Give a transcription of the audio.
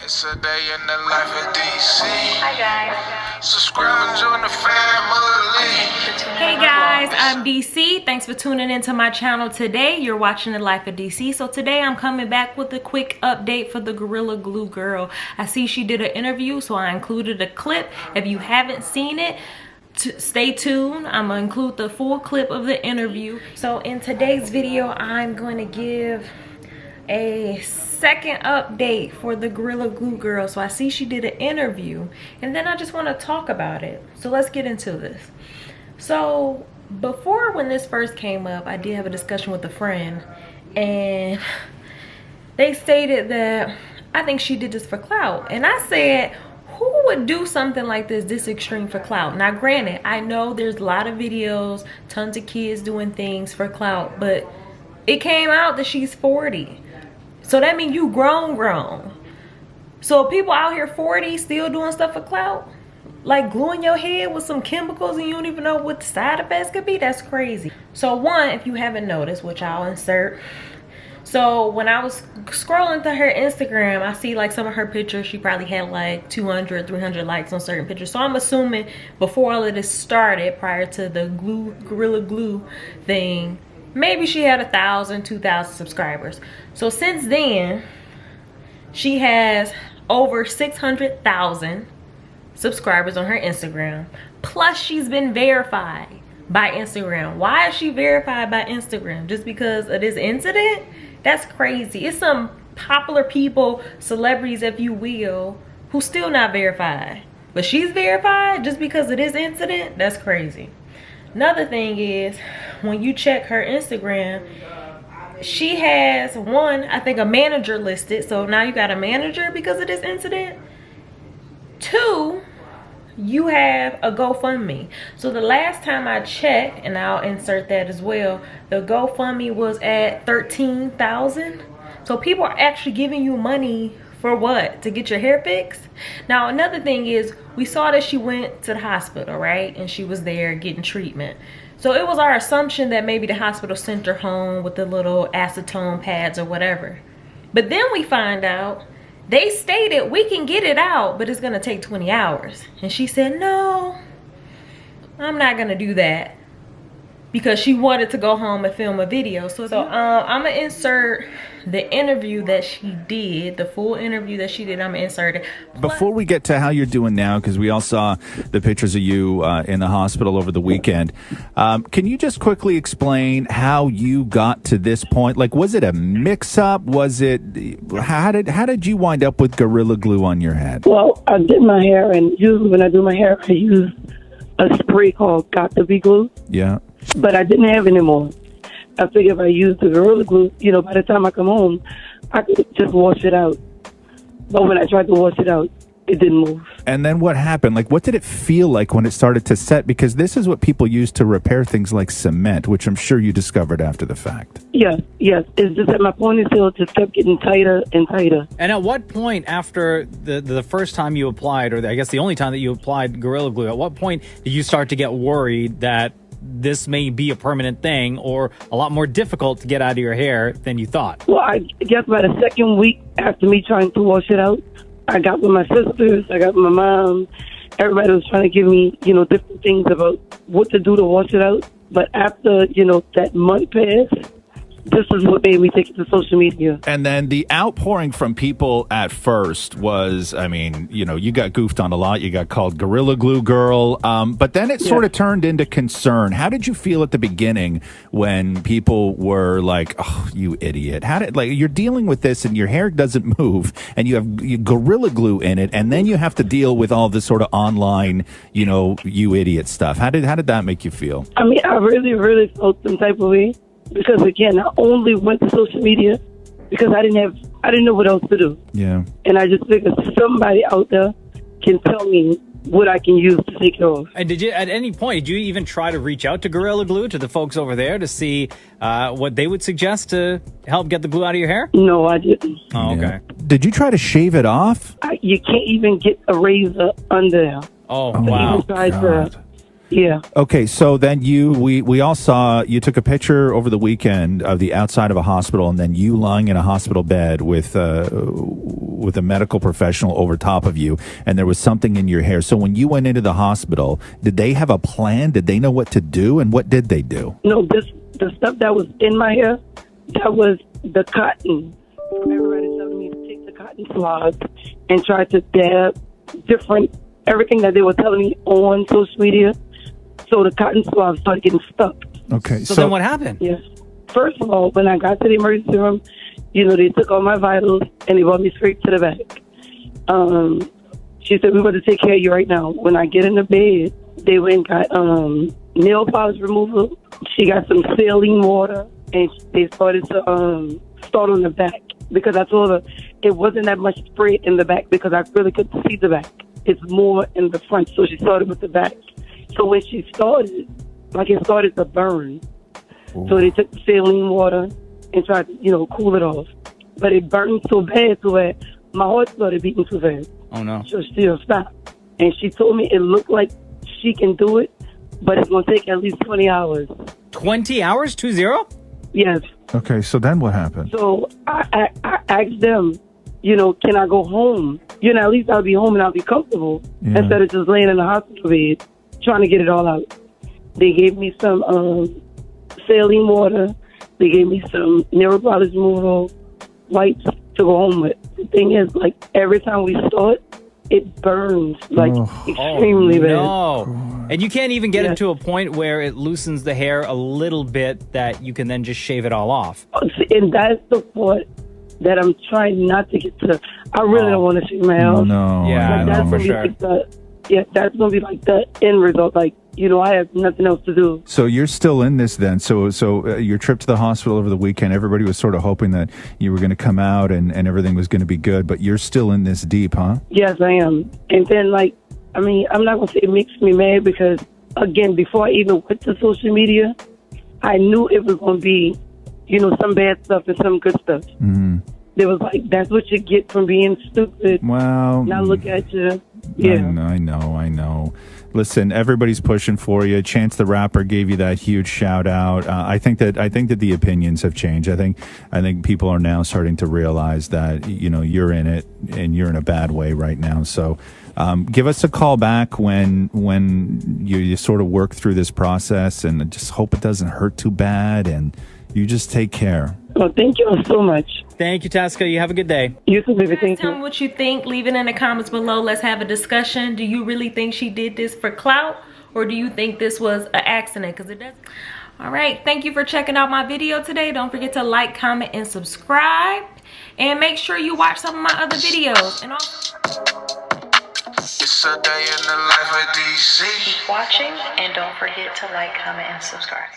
It's a day in the life of DC. Hi guys. Subscribe and join the family. Hey guys, I'm DC. Thanks for tuning into my channel today. You're watching The Life of DC. So today I'm coming back with a quick update for the Gorilla Glue girl. I see she did an interview, so I included a clip. If you haven't seen it, stay tuned. I'm gonna include the full clip of the interview. So in today's video, I'm going to give a second update for the Gorilla Glue girl. So I see she did an interview, and then I just want to talk about it. So let's get into this. So before, when this first came up, I did have a discussion with a friend, and they stated that I think she did this for clout. And I said, who would do something like this extreme for clout? Now granted, I know there's a lot of videos, tons of kids doing things for clout, but it came out that she's 40. So that means you grown. So people out here 40 still doing stuff for clout? Like gluing your head with some chemicals and you don't even know what the side effects could be? That's crazy. So one, if you haven't noticed, which I'll insert. So when I was scrolling through her Instagram, I see like some of her pictures. She probably had like 200, 300 likes on certain pictures. So I'm assuming before all of this started, prior to the Gorilla Glue thing, maybe she had 1,000, 2,000 subscribers. So since then, she has over 600,000 subscribers on her Instagram. Plus, she's been verified by Instagram. Why is she verified by Instagram? Just because of this incident? That's crazy. It's some popular people, celebrities if you will, who still not verified. But she's verified just because of this incident? That's crazy. Another thing is, when you check her Instagram, she has one, I think, a manager listed. So now you got a manager because of this incident. Two, you have a GoFundMe. So the last time I checked, and I'll insert that as well, the GoFundMe was at 13,000. So people are actually giving you money for what? To get your hair fixed? Now another thing is, we saw that she went to the hospital, right? And she was there getting treatment. So it was our assumption that maybe the hospital sent her home with the little acetone pads or whatever. But then we find out they stated we can get it out, but it's gonna take 20 hours. And she said, no, I'm not gonna do that, because she wanted to go home and film a video. So I'm gonna insert the interview that she did, the full interview that she did. I'm gonna insert it. Before we get to how you're doing now, because we all saw the pictures of you in the hospital over the weekend, can you just quickly explain how you got to this point? Like, was it a mix-up? Was it, how did you wind up with Gorilla Glue on your head? Well, I did my hair, and usually when I do my hair, I use a spray called Got to Be Glue. Yeah. But I didn't have any more. I figured if I used the Gorilla Glue, by the time I come home, I could just wash it out. But when I tried to wash it out, it didn't move. And then what happened? Like, what did it feel like when it started to set? Because this is what people use to repair things like cement, which I'm sure you discovered after the fact. Yes. It's just that my ponytail just kept getting tighter and tighter. And at what point after the first time you applied, or I guess the only time that you applied Gorilla Glue, at what point did you start to get worried that this may be a permanent thing or a lot more difficult to get out of your hair than you thought? Well, I guess by the second week after me trying to wash it out, I got with my sisters, I got with my mom. Everybody was trying to give me, different things about what to do to wash it out. But after, that month passed, this is what made me take it to social media. And then the outpouring from people at first was, I mean, you got goofed on a lot. You got called Gorilla Glue Girl. But then it sort of turned into concern. How did you feel at the beginning when people were like, oh, you idiot? You're dealing with this and your hair doesn't move and you have Gorilla Glue in it, and then you have to deal with all this sort of online, you idiot stuff. How did that make you feel? I mean, I really, really felt some type of way. Because again, I only went to social media because I didn't know what else to do. Yeah. And I just figured somebody out there can tell me what I can use to take it off. And did you, at any point, did you even try to reach out to Gorilla Glue, to the folks over there, to see what they would suggest to help get the glue out of your hair? No, I didn't. Oh, okay. Yeah. Did you try to shave it off? You can't even get a razor under there. Oh, wow. Yeah. Okay, so then we all saw you took a picture over the weekend of the outside of a hospital, and then you lying in a hospital bed with a medical professional over top of you, and there was something in your hair. So when you went into the hospital, did they have a plan? Did they know what to do, and what did they do? No, the stuff that was in my hair, that was the cotton. Everybody telling me to take the cotton swabs and try to dab everything that they were telling me on social media. So the cotton swabs started getting stuck. Okay, So then what happened? Yes. First of all, when I got to the emergency room, they took all my vitals and they brought me straight to the back. She said, we're going to take care of you right now. When I get in the bed, they went and got nail polish removal. She got some saline water, and they started to start on the back because I told her it wasn't that much spray in the back because I really couldn't see the back. It's more in the front, so she started with the back. So when she started, it started to burn. Ooh. So they took the saline water and tried to, cool it off. But it burned so bad to where my heart started beating too fast. Oh, no. So she stopped. And she told me it looked like she can do it, but it's going to take at least 20 hours. 20 hours? 20? Yes. Okay, so then what happened? So I asked them, can I go home? At least I'll be home and I'll be comfortable instead of just laying in the hospital bed trying to get it all out. They gave me some saline water. They gave me some nail polish removal wipes to go home with. The thing is, every time we start, it burns extremely bad. No. And you can't even get it to a point where it loosens the hair a little bit that you can then just shave it all off. And that's the part that I'm trying not to get to. I really don't want to shave my hair off. No. Yeah, that's for gonna sure. that's going to be the end result. I have nothing else to do. So you're still in this then. So your trip to the hospital over the weekend, everybody was sort of hoping that you were going to come out and everything was going to be good, but you're still in this deep, huh? Yes, I am. And then, I'm not going to say it makes me mad because, again, before I even went to social media, I knew it was going to be, some bad stuff and some good stuff. Mm-hmm. It was that's what you get from being stupid. Well, now look at you. Yeah. I know. Listen, everybody's pushing for you. Chance the Rapper gave you that huge shout out. I think that the opinions have changed. I think people are now starting to realize that you're in it and you're in a bad way right now. So give us a call back when you sort of work through this process, and just hope it doesn't hurt too bad, and you just take care. Well, thank you so much. Thank you, Tasca. You have a good day. You too, baby. Thank you. Tell me what you think. Leave it in the comments below. Let's have a discussion. Do you really think she did this for clout, or do you think this was an accident? Because it does. All right. Thank you for checking out my video today. Don't forget to like, comment, and subscribe. And make sure you watch some of my other videos. And also, It's a day in the life of DC. keep watching, and don't forget to like, comment, and subscribe.